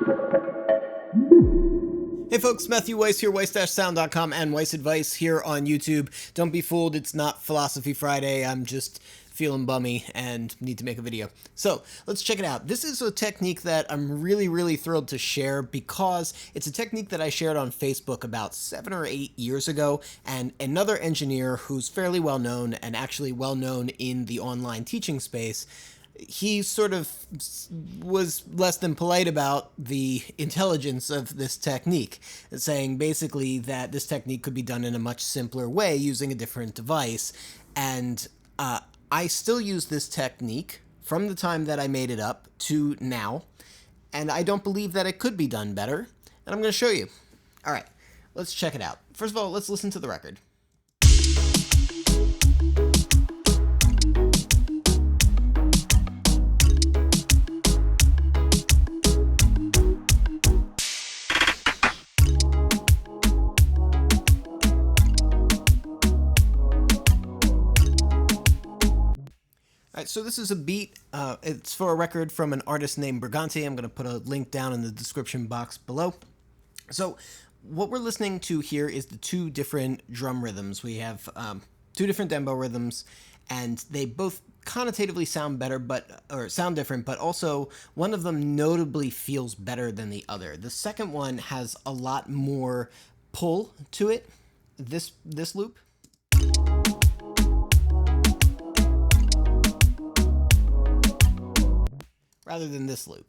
Hey folks, Matthew Weiss here, weiss-sound.com and Weiss Advice here on YouTube. Don't be fooled, it's not Philosophy Friday, I'm just feeling bummy and need to make a video. So, let's check it out. This is a technique that I'm really thrilled to share because it's a technique that I shared on Facebook about 7 or 8 years ago, and another engineer who's fairly well known and actually well known in the online teaching space, he sort of was less than polite about the intelligence of this technique, saying basically that this technique could be done in a much simpler way using a different device. And I still use this technique from the time that I made it up to now, and I don't believe that it could be done better, and I'm going to show you. All right, let's check it out. First of all, let's listen to the record. Alright, so this is a beat. It's for a record from an artist named Brigante. I'm going to put a link down in the description box below. So what we're listening to here is the two different drum rhythms. We have two different dembow rhythms, and they both connotatively sound better, or sound different, but also one of them notably feels better than the other. The second one has a lot more pull to it, this loop. Rather than this loop.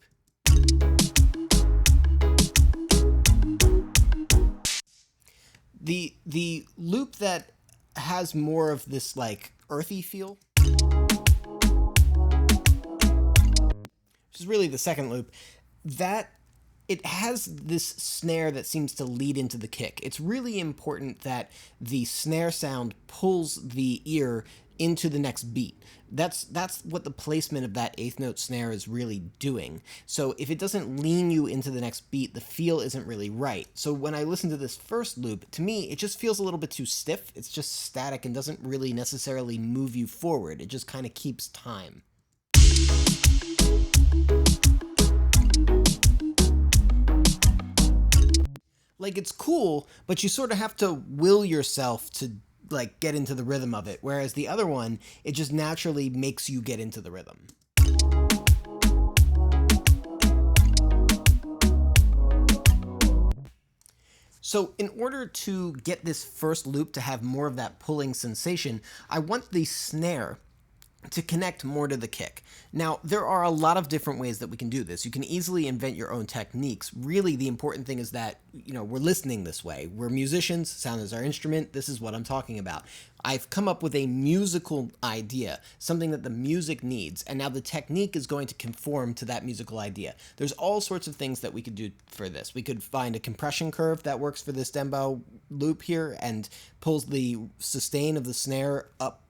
The loop that has more of this like earthy feel, which is really the second loop, that it has this snare that seems to lead into the kick. It's really important that the snare sound pulls the ear into the next beat. That's what the placement of that eighth note snare is really doing. So if it doesn't lean you into the next beat, the feel isn't really right. So when I listen to this first loop, to me, it just feels a little bit too stiff. It's just static and doesn't really necessarily move you forward. It just kind of keeps time. Like, it's cool, but you sort of have to will yourself to like get into the rhythm of it, whereas the other one, it just naturally makes you get into the rhythm. So in order to get this first loop to have more of that pulling sensation, I want the snare to connect more to the kick. Now, there are a lot of different ways that we can do this. You can easily invent your own techniques. Really, the important thing is that, we're listening this way. We're musicians, sound is our instrument, this is what I'm talking about. I've come up with a musical idea, something that the music needs, and now the technique is going to conform to that musical idea. There's all sorts of things that we could do for this. We could find a compression curve that works for this dembow loop here and pulls the sustain of the snare up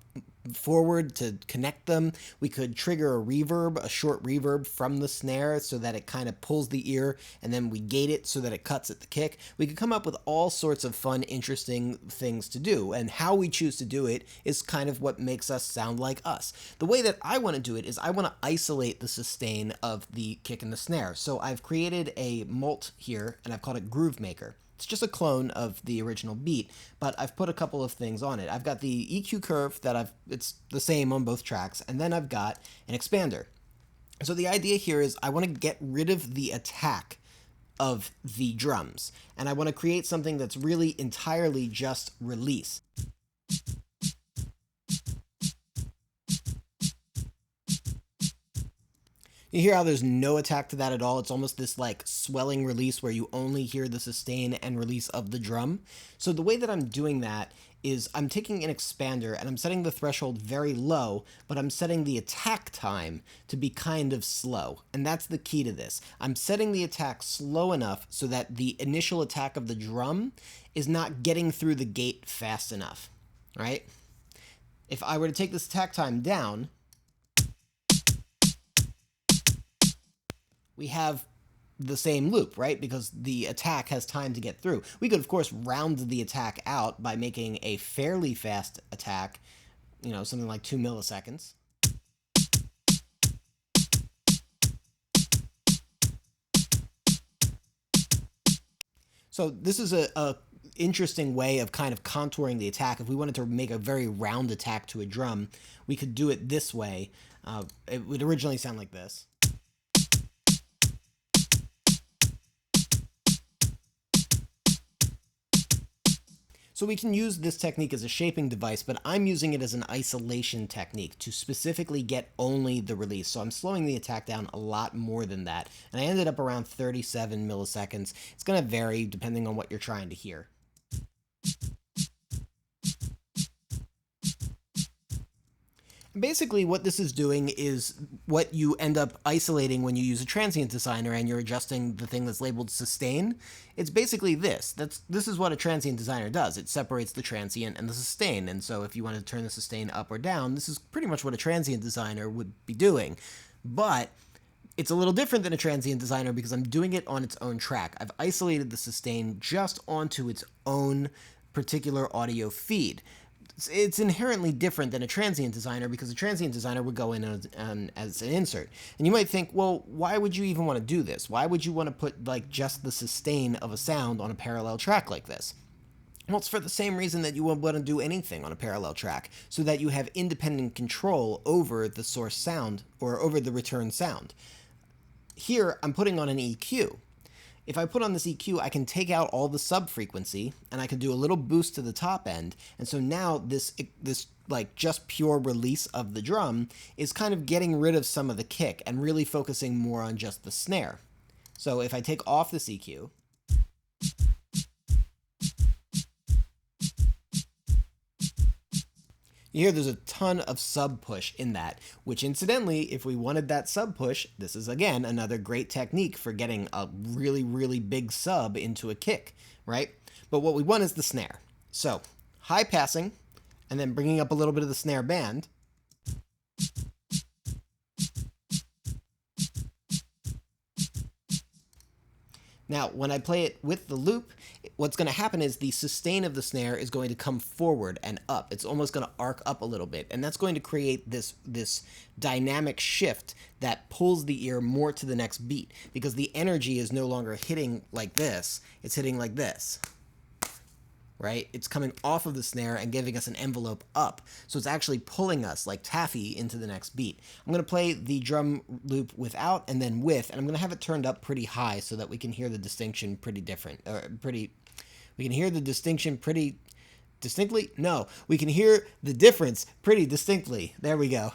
forward to connect them. We could trigger a short reverb from the snare so that it kind of pulls the ear, and then we gate it so that it cuts at the kick. We could come up with all sorts of fun, interesting things to do, and how we choose to do it is kind of what makes us sound like us. The way that I want to do it is I want to isolate the sustain of the kick and the snare. So I've created a mult here, and I've called it Groove Maker. It's just a clone of the original beat, but I've put a couple of things on it. I've got the EQ curve it's the same on both tracks, and then I've got an expander. So the idea here is I want to get rid of the attack of the drums, and I want to create something that's really entirely just release. You hear how there's no attack to that at all? It's almost this like swelling release where you only hear the sustain and release of the drum. So the way that I'm doing that is I'm taking an expander and I'm setting the threshold very low, but I'm setting the attack time to be kind of slow. And that's the key to this. I'm setting the attack slow enough so that the initial attack of the drum is not getting through the gate fast enough, right? If I were to take this attack time down, we have the same loop, right? Because the attack has time to get through. We could, of course, round the attack out by making a fairly fast attack, something like 2 milliseconds. So this is a interesting way of kind of contouring the attack. If we wanted to make a very round attack to a drum, we could do it this way. It would originally sound like this. So we can use this technique as a shaping device, but I'm using it as an isolation technique to specifically get only the release. So I'm slowing the attack down a lot more than that. And I ended up around 37 milliseconds. It's going to vary depending on what you're trying to hear. Basically, what this is doing is what you end up isolating when you use a transient designer and you're adjusting the thing that's labeled sustain. It's basically this. This is what a transient designer does. It separates the transient and the sustain. And so if you want to turn the sustain up or down, this is pretty much what a transient designer would be doing. But it's a little different than a transient designer because I'm doing it on its own track. I've isolated the sustain just onto its own particular audio feed. It's inherently different than a transient designer because a transient designer would go in as an insert. And you might think, well, why would you even want to do this? Why would you want to put like just the sustain of a sound on a parallel track like this? Well, it's for the same reason that you would want to do anything on a parallel track, so that you have independent control over the source sound or over the return sound. Here, I'm putting on an EQ. If I put on this EQ, I can take out all the sub-frequency, and I can do a little boost to the top end, and so now this like just pure release of the drum is kind of getting rid of some of the kick and really focusing more on just the snare. So if I take off this EQ, you hear there's a ton of sub push in that, which incidentally, if we wanted that sub push, this is again another great technique for getting a really, really big sub into a kick, right? But what we want is the snare. So high passing, and then bringing up a little bit of the snare band. Now, when I play it with the loop, what's going to happen is the sustain of the snare is going to come forward and up. It's almost going to arc up a little bit, and that's going to create this dynamic shift that pulls the ear more to the next beat, because the energy is no longer hitting like this, it's hitting like this. Right? It's coming off of the snare and giving us an envelope up. So it's actually pulling us like taffy into the next beat. I'm going to play the drum loop without and then with, and I'm going to have it turned up pretty high so that we can hear the distinction pretty different. We can hear the distinction pretty distinctly? No, we can hear the difference pretty distinctly. There we go.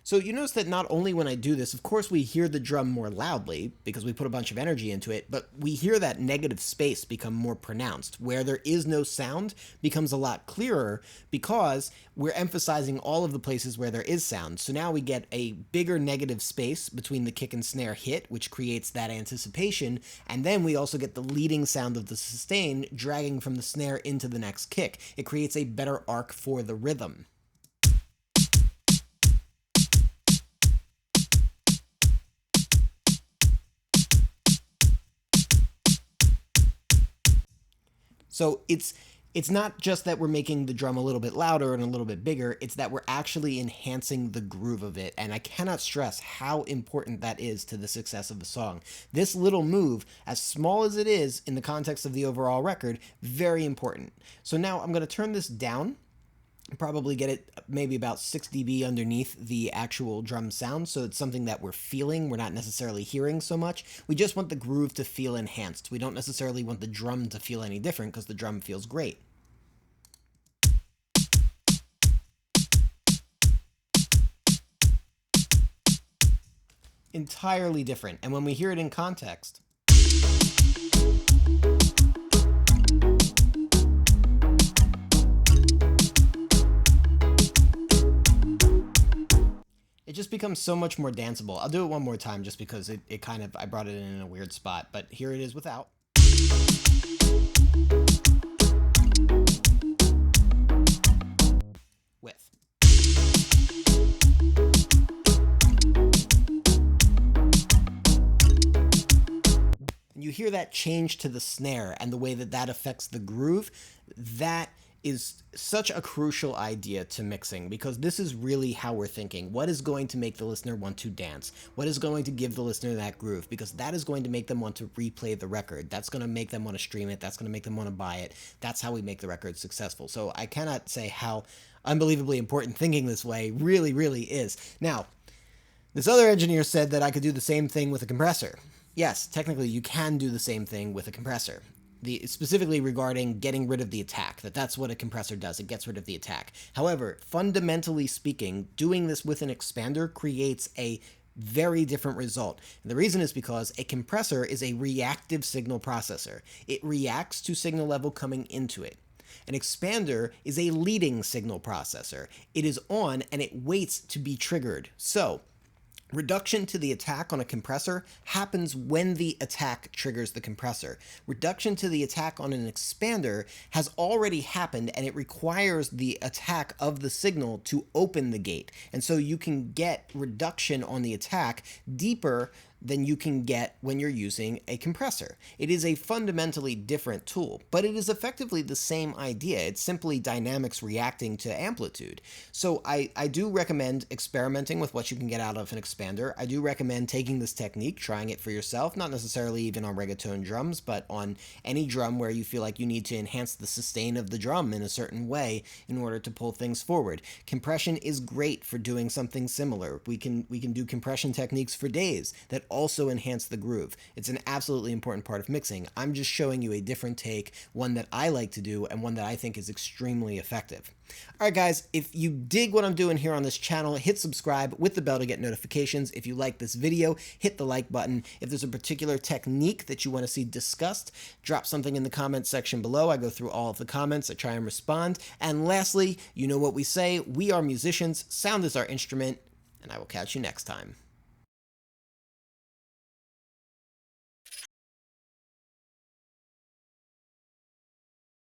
So you notice that not only when I do this, of course we hear the drum more loudly because we put a bunch of energy into it, but we hear that negative space become more pronounced. Where there is no sound becomes a lot clearer because we're emphasizing all of the places where there is sound. So now we get a bigger negative space between the kick and snare hit, which creates that anticipation, and then we also get the leading sound of the sustain dragging from the snare into the next kick. It creates a better arc for the rhythm. So it's not just that we're making the drum a little bit louder and a little bit bigger, it's that we're actually enhancing the groove of it, and I cannot stress how important that is to the success of the song. This little move, as small as it is in the context of the overall record, very important. So now I'm going to turn this down, probably get it maybe about 6 dB underneath the actual drum sound, so it's something that we're feeling, we're not necessarily hearing so much. We just want the groove to feel enhanced. We don't necessarily want the drum to feel any different because the drum feels great. Entirely different, and when we hear it in context, it just becomes so much more danceable. I'll do it one more time just because it kind of, I brought it in a weird spot, but here it is without. With. And you hear that change to the snare and the way that that affects the groove. That is such a crucial idea to mixing, because this is really how we're thinking. What is going to make the listener want to dance? What is going to give the listener that groove? Because that is going to make them want to replay the record. That's going to make them want to stream it. That's going to make them want to buy it. That's how we make the record successful. So I cannot say how unbelievably important thinking this way really, really is. Now, this other engineer said that I could do the same thing with a compressor. Yes, technically you can do the same thing with a compressor. Specifically regarding getting rid of the attack, that's what a compressor does. It gets rid of the attack. However, fundamentally speaking, doing this with an expander creates a very different result. And the reason is because a compressor is a reactive signal processor. It reacts to signal level coming into it. An expander is a leading signal processor. It is on and it waits to be triggered. So, reduction to the attack on a compressor happens when the attack triggers the compressor. Reduction to the attack on an expander has already happened, and it requires the attack of the signal to open the gate. And so you can get reduction on the attack deeper than you can get when you're using a compressor. It is a fundamentally different tool, but it is effectively the same idea. It's simply dynamics reacting to amplitude. So I do recommend experimenting with what you can get out of an expander. I do recommend taking this technique, trying it for yourself, not necessarily even on reggaeton drums, but on any drum where you feel like you need to enhance the sustain of the drum in a certain way in order to pull things forward. Compression is great for doing something similar. We can do compression techniques for days that also enhance the groove. It's an absolutely important part of mixing. I'm just showing you a different take, one that I like to do and one that I think is extremely effective. Alright guys, if you dig what I'm doing here on this channel, hit subscribe with the bell to get notifications. If you like this video, hit the like button. If there's a particular technique that you want to see discussed, drop something in the comments section below. I go through all of the comments, I try and respond. And lastly, you know what we say, we are musicians, sound is our instrument, and I will catch you next time.